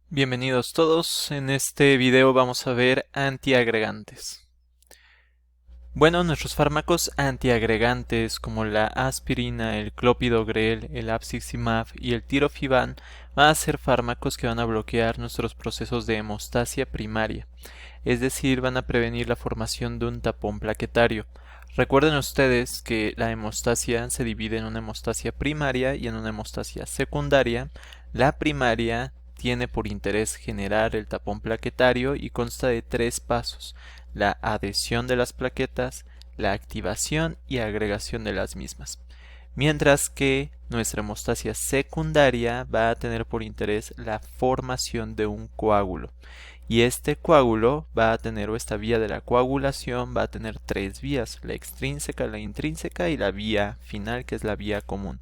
Bienvenidos todos, en este video vamos a ver antiagregantes. Bueno, nuestros fármacos antiagregantes como la aspirina, el clopidogrel, el abciximab y el tirofiban van a ser fármacos que van a bloquear nuestros procesos de hemostasia primaria, es decir, van a prevenir la formación de un tapón plaquetario. Recuerden ustedes que la hemostasia se divide en una hemostasia primaria y en una hemostasia secundaria. La primaria tiene por interés generar el tapón plaquetario y consta de tres pasos: la adhesión de las plaquetas, la activación y agregación de las mismas. Mientras que nuestra hemostasia secundaria va a tener por interés la formación de un coágulo. Y este coágulo va a tener, o esta vía de la coagulación va a tener tres vías: la extrínseca, la intrínseca y la vía final, que es la vía común.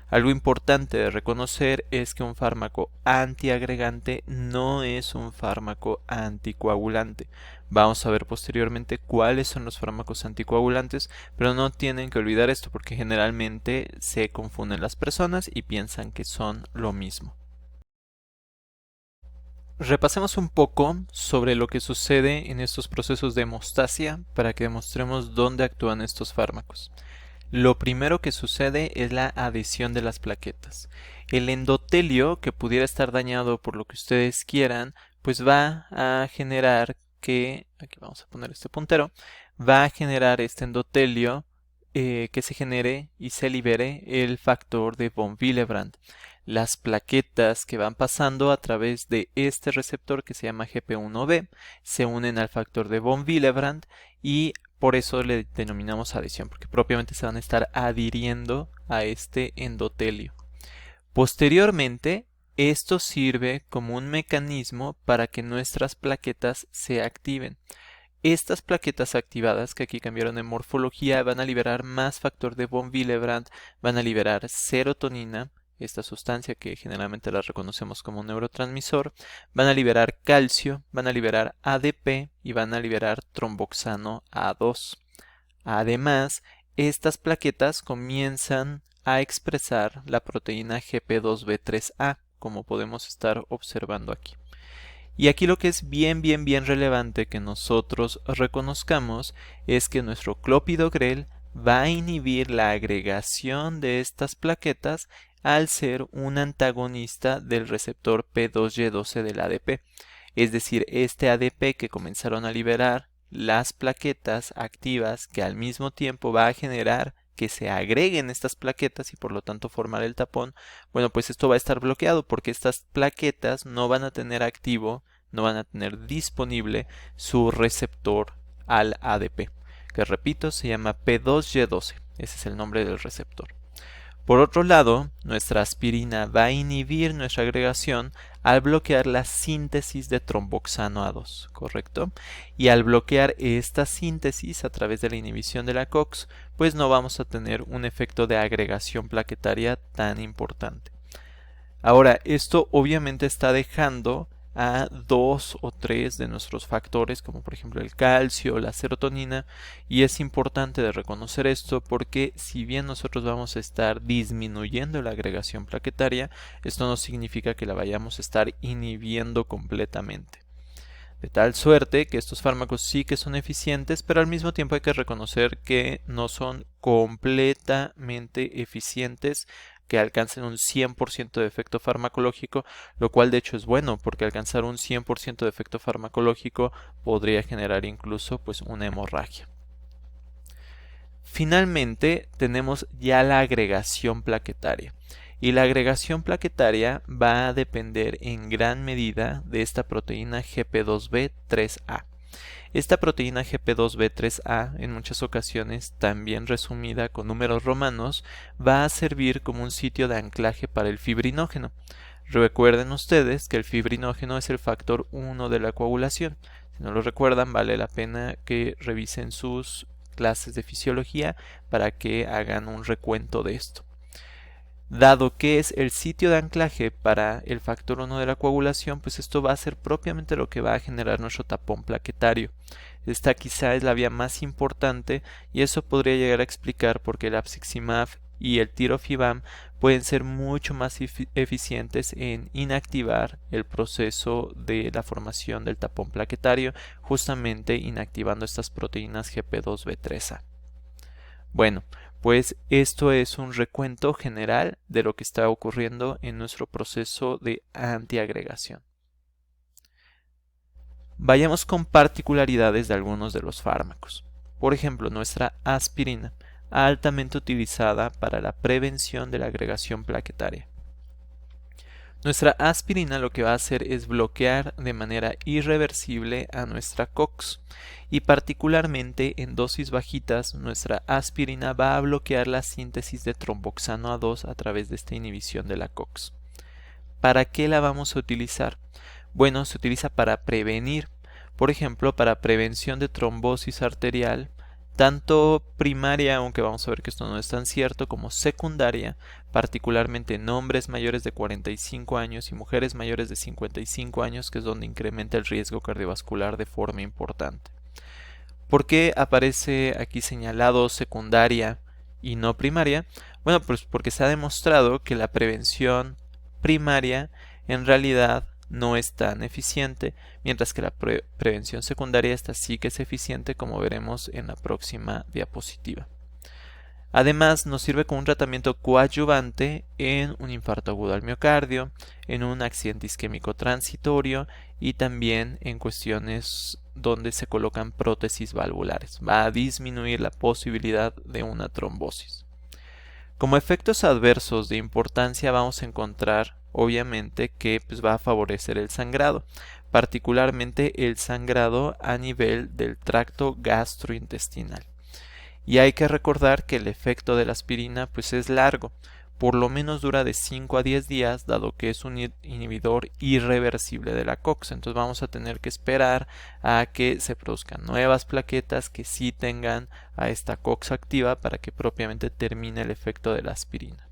Algo importante de reconocer es que un fármaco antiagregante no es un fármaco anticoagulante. Vamos a ver posteriormente cuáles son los fármacos anticoagulantes, pero no tienen que olvidar esto porque generalmente se confunden las personas y piensan que son lo mismo. Repasemos un poco sobre lo que sucede en estos procesos de hemostasia para que demostremos dónde actúan estos fármacos. Lo primero que sucede es la adhesión de las plaquetas. El endotelio, que pudiera estar dañado por lo que ustedes quieran, pues va a generar que, aquí vamos a poner este puntero, va a generar este endotelio que se genere y se libere el factor de von Willebrand. Las plaquetas que van pasando a través de este receptor que se llama GP1B se unen al factor de von Willebrand y por eso le denominamos adhesión, porque propiamente se van a estar adhiriendo a este endotelio. Posteriormente, esto sirve como un mecanismo para que nuestras plaquetas se activen. Estas plaquetas activadas, que aquí cambiaron de morfología, van a liberar más factor de von Willebrand, van a liberar serotonina, esta sustancia que generalmente la reconocemos como un neurotransmisor, van a liberar calcio, van a liberar ADP y van a liberar tromboxano A2. Además, estas plaquetas comienzan a expresar la proteína GP2B3A, como podemos estar observando aquí. Y aquí lo que es bien relevante que nosotros reconozcamos es que nuestro clopidogrel va a inhibir la agregación de estas plaquetas al ser un antagonista del receptor P2Y12 del ADP. Es decir, este ADP que comenzaron a liberar las plaquetas activas, que al mismo tiempo va a generar que se agreguen estas plaquetas y por lo tanto formar el tapón, bueno, pues esto va a estar bloqueado porque estas plaquetas no van a tener activo, no van a tener disponible su receptor al ADP, que repito se llama P2Y12, ese es el nombre del receptor. Por otro lado, nuestra aspirina va a inhibir nuestra agregación al bloquear la síntesis de tromboxano A2, ¿correcto? Y al bloquear esta síntesis a través de la inhibición de la COX, pues no vamos a tener un efecto de agregación plaquetaria tan importante. Ahora, esto obviamente está dejando a dos o tres de nuestros factores, como por ejemplo el calcio, la serotonina, y es importante de reconocer esto porque si bien nosotros vamos a estar disminuyendo la agregación plaquetaria, esto no significa que la vayamos a estar inhibiendo completamente. De tal suerte que estos fármacos sí que son eficientes, pero al mismo tiempo hay que reconocer que no son completamente eficientes, que alcancen un 100% de efecto farmacológico, lo cual de hecho es bueno, porque alcanzar un 100% de efecto farmacológico podría generar incluso pues una hemorragia. Finalmente tenemos ya la agregación plaquetaria. Y la agregación plaquetaria va a depender en gran medida de esta proteína GP2B3A. Esta proteína GP2B3A, en muchas ocasiones también resumida con números romanos, va a servir como un sitio de anclaje para el fibrinógeno. Recuerden ustedes que el fibrinógeno es el factor 1 de la coagulación. Si no lo recuerdan, vale la pena que revisen sus clases de fisiología para que hagan un recuento de esto. Dado que es el sitio de anclaje para el factor 1 de la coagulación, pues esto va a ser propiamente lo que va a generar nuestro tapón plaquetario. Esta quizá es la vía más importante y eso podría llegar a explicar por qué el abciximab y el tirofiban pueden ser mucho más eficientes en inactivar el proceso de la formación del tapón plaquetario, justamente inactivando estas proteínas GP2B3A. Bueno, pues esto es un recuento general de lo que está ocurriendo en nuestro proceso de antiagregación. Vayamos con particularidades de algunos de los fármacos. Por ejemplo, nuestra aspirina, altamente utilizada para la prevención de la agregación plaquetaria. Nuestra aspirina lo que va a hacer es bloquear de manera irreversible a nuestra COX, y particularmente en dosis bajitas nuestra aspirina va a bloquear la síntesis de tromboxano A2 a través de esta inhibición de la COX. ¿Para qué la vamos a utilizar? Bueno, se utiliza para prevenir, por ejemplo, para prevención de trombosis arterial, tanto primaria, aunque vamos a ver que esto no es tan cierto, como secundaria, particularmente en hombres mayores de 45 años y mujeres mayores de 55 años, que es donde incrementa el riesgo cardiovascular de forma importante. ¿Por qué aparece aquí señalado secundaria y no primaria? Bueno, pues porque se ha demostrado que la prevención primaria en realidad no es tan eficiente, mientras que la prevención secundaria esta sí que es eficiente, como veremos en la próxima diapositiva. Además, nos sirve como un tratamiento coadyuvante en un infarto agudo al miocardio, en un accidente isquémico transitorio y también en cuestiones donde se colocan prótesis valvulares. Va a disminuir la posibilidad de una trombosis. Como efectos adversos de importancia vamos a encontrar, obviamente, que va a favorecer el sangrado, particularmente el sangrado a nivel del tracto gastrointestinal. Y hay que recordar que el efecto de la aspirina es largo, por lo menos dura de 5 a 10 días, dado que es un inhibidor irreversible de la COX. Entonces vamos a tener que esperar a que se produzcan nuevas plaquetas que sí tengan a esta COX activa para que propiamente termine el efecto de la aspirina.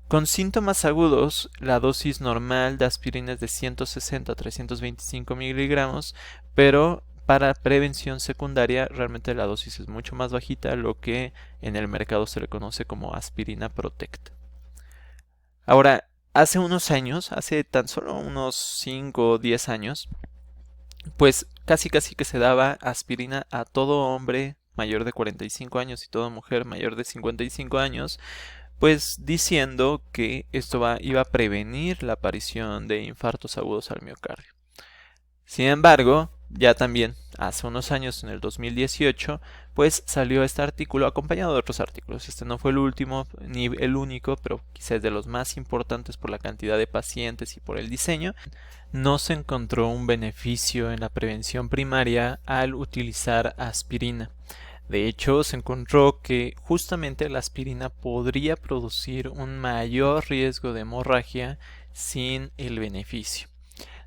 Con síntomas agudos, la dosis normal de aspirina es de 160 a 325 miligramos, pero para prevención secundaria realmente la dosis es mucho más bajita, lo que en el mercado se le conoce como aspirina Protect. Ahora, hace unos años, hace tan solo unos 5 o 10 años, casi que se daba aspirina a todo hombre mayor de 45 años y toda mujer mayor de 55 años, diciendo que esto iba a prevenir la aparición de infartos agudos al miocardio. Sin embargo, ya también hace unos años, en el 2018, salió este artículo acompañado de otros artículos. Este no fue el último ni el único, pero quizás de los más importantes por la cantidad de pacientes y por el diseño. No se encontró un beneficio en la prevención primaria al utilizar aspirina. De hecho, se encontró que justamente la aspirina podría producir un mayor riesgo de hemorragia sin el beneficio.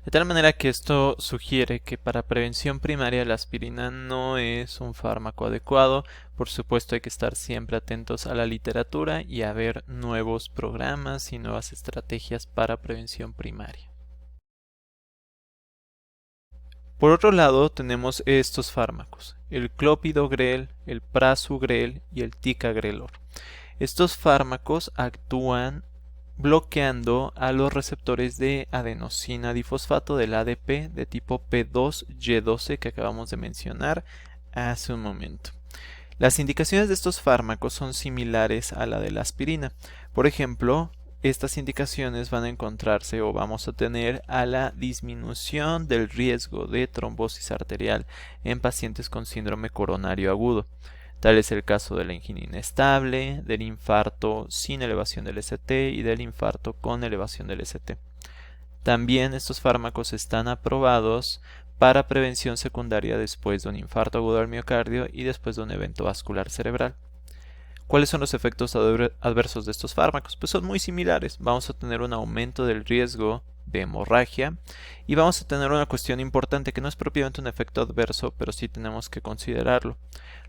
De tal manera que esto sugiere que para prevención primaria la aspirina no es un fármaco adecuado. Por supuesto hay que estar siempre atentos a la literatura y a ver nuevos programas y nuevas estrategias para prevención primaria. Por otro lado tenemos estos fármacos, el clopidogrel, el prasugrel y el ticagrelor. Estos fármacos actúan bloqueando a los receptores de adenosina difosfato del ADP de tipo P2Y12 que acabamos de mencionar hace un momento. Las indicaciones de estos fármacos son similares a la de la aspirina. Por ejemplo, estas indicaciones van a encontrarse o vamos a tener a la disminución del riesgo de trombosis arterial en pacientes con síndrome coronario agudo. Tal es el caso de la angina inestable, del infarto sin elevación del ST y del infarto con elevación del ST. También estos fármacos están aprobados para prevención secundaria después de un infarto agudo al miocardio y después de un evento vascular cerebral. ¿Cuáles son los efectos adversos de estos fármacos? Son muy similares. Vamos a tener un aumento del riesgo de hemorragia y vamos a tener una cuestión importante que no es propiamente un efecto adverso, pero sí tenemos que considerarlo.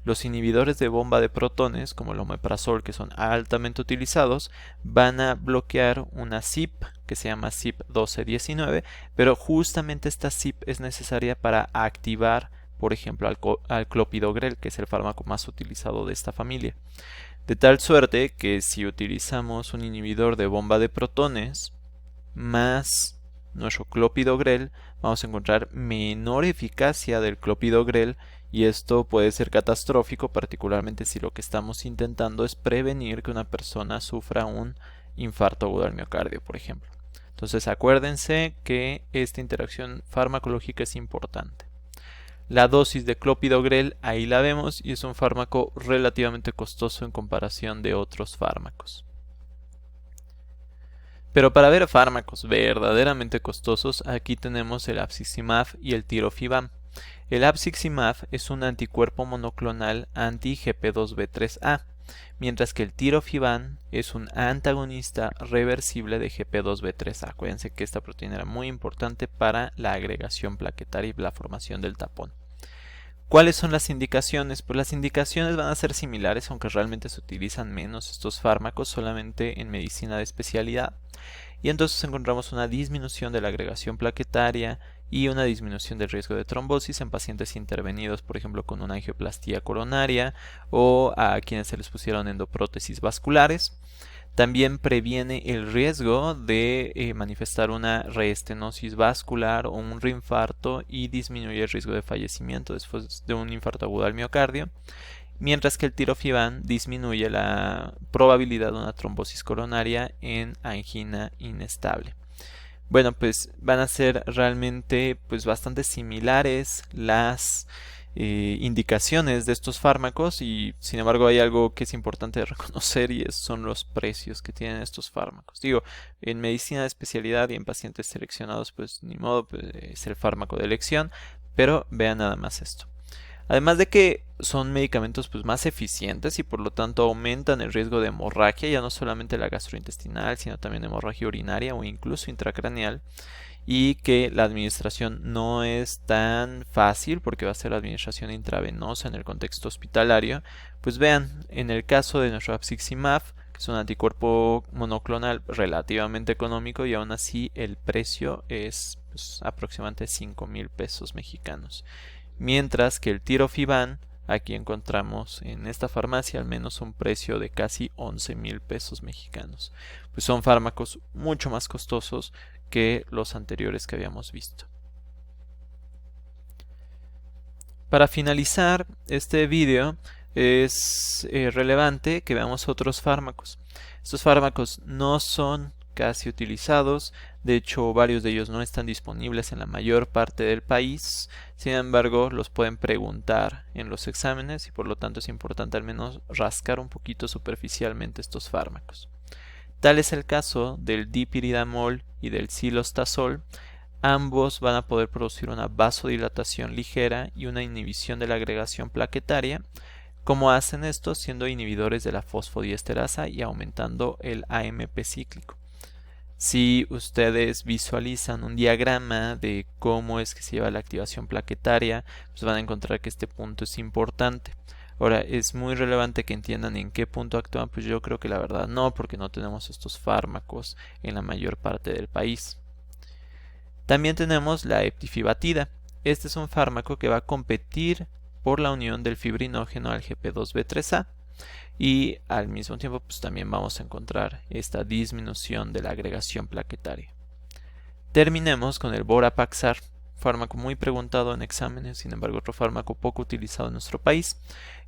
Los inhibidores de bomba de protones, como el omeprazol, que son altamente utilizados, van a bloquear una CYP que se llama CYP1219, pero justamente esta CYP es necesaria para activar, por ejemplo, al clopidogrel, que es el fármaco más utilizado de esta familia. De tal suerte que si utilizamos un inhibidor de bomba de protones más nuestro clopidogrel, vamos a encontrar menor eficacia del clopidogrel, y esto puede ser catastrófico, particularmente si lo que estamos intentando es prevenir que una persona sufra un infarto agudo al miocardio, por ejemplo. Entonces acuérdense que esta interacción farmacológica es importante. La dosis de clopidogrel ahí la vemos, y es un fármaco relativamente costoso en comparación de otros fármacos. Pero para ver fármacos verdaderamente costosos, aquí tenemos el abciximab y el tirofiban. El abciximab es un anticuerpo monoclonal anti-GP2B3A, mientras que el tirofiban es un antagonista reversible de GP2B3A. Acuérdense que esta proteína era muy importante para la agregación plaquetaria y la formación del tapón. ¿Cuáles son las indicaciones? Pues las indicaciones van a ser similares, aunque realmente se utilizan menos estos fármacos, solamente en medicina de especialidad. Y entonces encontramos una disminución de la agregación plaquetaria y una disminución del riesgo de trombosis en pacientes intervenidos, por ejemplo, con una angioplastía coronaria, o a quienes se les pusieron endoprótesis vasculares. También previene el riesgo de manifestar una reestenosis vascular o un reinfarto, y disminuye el riesgo de fallecimiento después de un infarto agudo al miocardio, mientras que el tirofiban disminuye la probabilidad de una trombosis coronaria en angina inestable. Bueno, pues van a ser realmente bastante similares las indicaciones de estos fármacos, y sin embargo hay algo que es importante de reconocer, y son los precios que tienen estos fármacos. Digo, en medicina de especialidad y en pacientes seleccionados, pues ni modo, pues, es el fármaco de elección, pero vean nada más esto. Además de que son medicamentos más eficientes, y por lo tanto aumentan el riesgo de hemorragia, ya no solamente la gastrointestinal, sino también hemorragia urinaria o incluso intracraneal, y que la administración no es tan fácil porque va a ser la administración intravenosa en el contexto hospitalario. Pues vean, en el caso de nuestro abciximab, que es un anticuerpo monoclonal relativamente económico, y aún así el precio es aproximadamente 5,000 pesos mexicanos. Mientras que el tirofiban, aquí encontramos en esta farmacia al menos un precio de casi 11,000 pesos mexicanos. Pues son fármacos mucho más costosos que los anteriores que habíamos visto. Para finalizar este vídeo, es relevante que veamos otros fármacos. Estos fármacos no son casi utilizados, de hecho varios de ellos no están disponibles en la mayor parte del país. Sin embargo, los pueden preguntar en los exámenes, y por lo tanto es importante al menos rascar un poquito superficialmente estos fármacos. Tal es el caso del dipiridamol y del cilostazol. Ambos van a poder producir una vasodilatación ligera y una inhibición de la agregación plaquetaria. ¿Cómo hacen esto? Siendo inhibidores de la fosfodiesterasa y aumentando el AMP cíclico. Si ustedes visualizan un diagrama de cómo es que se lleva la activación plaquetaria, pues van a encontrar que este punto es importante. Ahora, es muy relevante que entiendan en qué punto actúan. Pues yo creo que la verdad no, porque no tenemos estos fármacos en la mayor parte del país. También tenemos la eptifibatida. Este es un fármaco que va a competir por la unión del fibrinógeno al GP2B3A, y al mismo tiempo pues también vamos a encontrar esta disminución de la agregación plaquetaria. Terminemos con el Vorapaxar, fármaco muy preguntado en exámenes, sin embargo otro fármaco poco utilizado en nuestro país,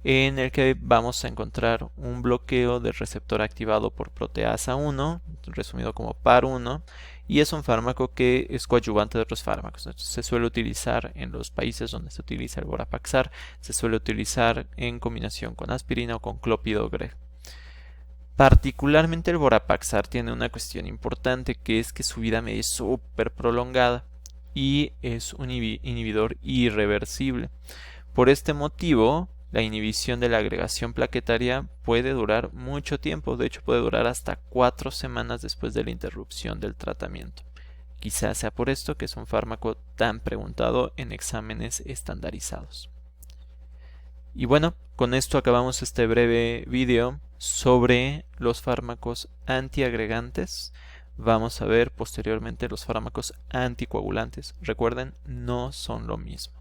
en el que vamos a encontrar un bloqueo del receptor activado por proteasa 1, resumido como PAR1, y es un fármaco que es coadyuvante de otros fármacos. Entonces, se suele utilizar en los países donde se utiliza el Vorapaxar, se suele utilizar en combinación con aspirina o con clopidogrel. Particularmente el Vorapaxar tiene una cuestión importante, que es que su vida media es súper prolongada y es un inhibidor irreversible. Por este motivo, la inhibición de la agregación plaquetaria puede durar mucho tiempo. De hecho, puede durar hasta 4 semanas después de la interrupción del tratamiento. Quizás sea por esto que es un fármaco tan preguntado en exámenes estandarizados. Y bueno, con esto acabamos este breve video sobre los fármacos antiagregantes. Vamos a ver posteriormente los fármacos anticoagulantes. Recuerden, no son lo mismo.